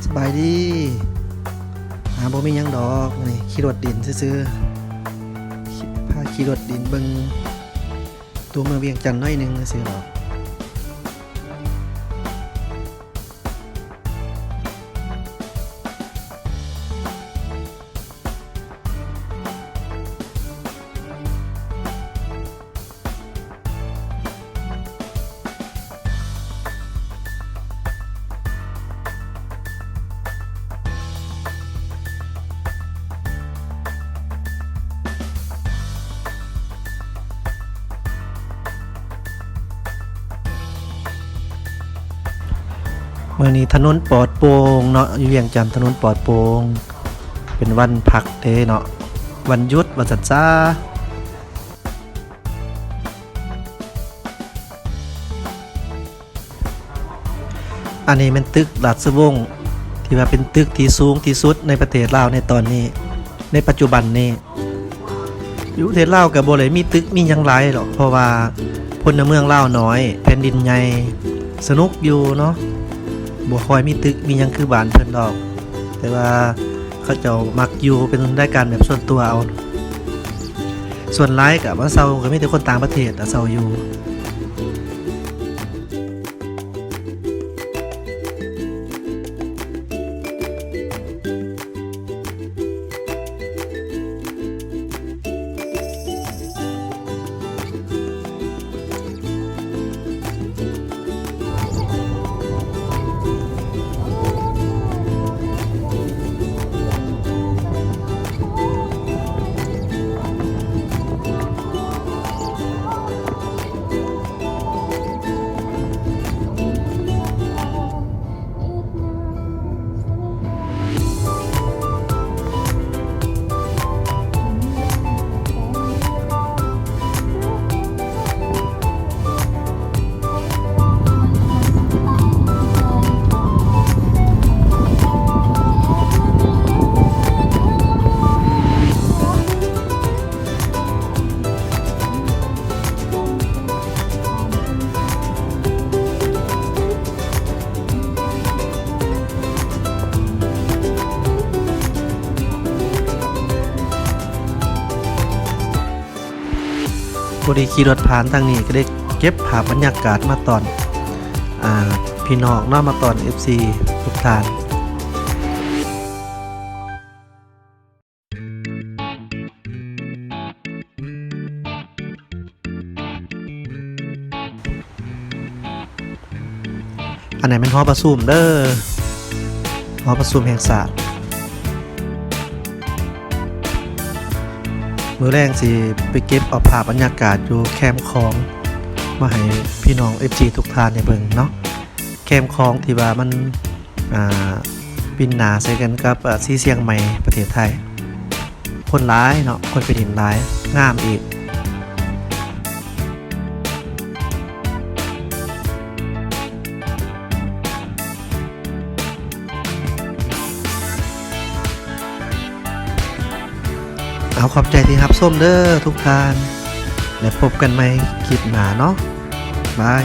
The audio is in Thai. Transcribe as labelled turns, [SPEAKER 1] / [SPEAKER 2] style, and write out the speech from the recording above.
[SPEAKER 1] สบายดีบ่มีหยังดอกนี่ขี่รถดินซื่อๆพาขี่รถดินเบิ่งตัวเมืองเวียงจันทน์หน่อยนึงซื่อๆดอกมื้อนี้ถนนปลอดโปร่งเนาะอยู่เวียงจันทน์ถนนปลอดโปร่งเป็นวันพักเด้เนาะวันหยุดวันสัจจาอันนี้มันตึกราชวงศ์ที่ว่าเป็นตึกที่สูงที่สุดในประเทศลาวในตอนนี้ในปัจจุบันนี้อยู่ประเทศลาวก็บ่ได้มีตึกมีหยังหลายหรอกเพราะว่าพลเมืองลาวน้อยแผ่นดินใหญ่สนุกอยู่เนาะบ่ค่อยมีตึกมีหยังคือบ้านเพิ่นดอกแต่ว่าเขาเจ้ามักอยู่เป็นรายการแบบส่วนตัวเอาส่วนหลายก็ว่าเซาก็มีแต่คนต่างประเทศเซาอยู่พอดีขี่รถผ่านทางนี้ก็ได้เก็บภาพบรรยากาศมาตอนพี่น้องเนาะมาตอน FC ทุกท่านอันไหนเป็นหอประชุมเด้อหอประชุมแห่งชาติมื้อแรงสิไปเก็บเอาภาพบรรยากาศอยู่แคมป์ของมาให้พี่น้อง FG ทุกท่านได้เบิ่งเนาะแคมป์ของที่ว่ามันปินหนาใส่กันกับซีเชียงใหม่ประเทศไทยคนหลายเนาะคนไปดินหลายงามอีกเอาขอบใจที่รับชมเด้อทุกท่านแล้วพบกันใหม่คลิปหน้าเนาะบาย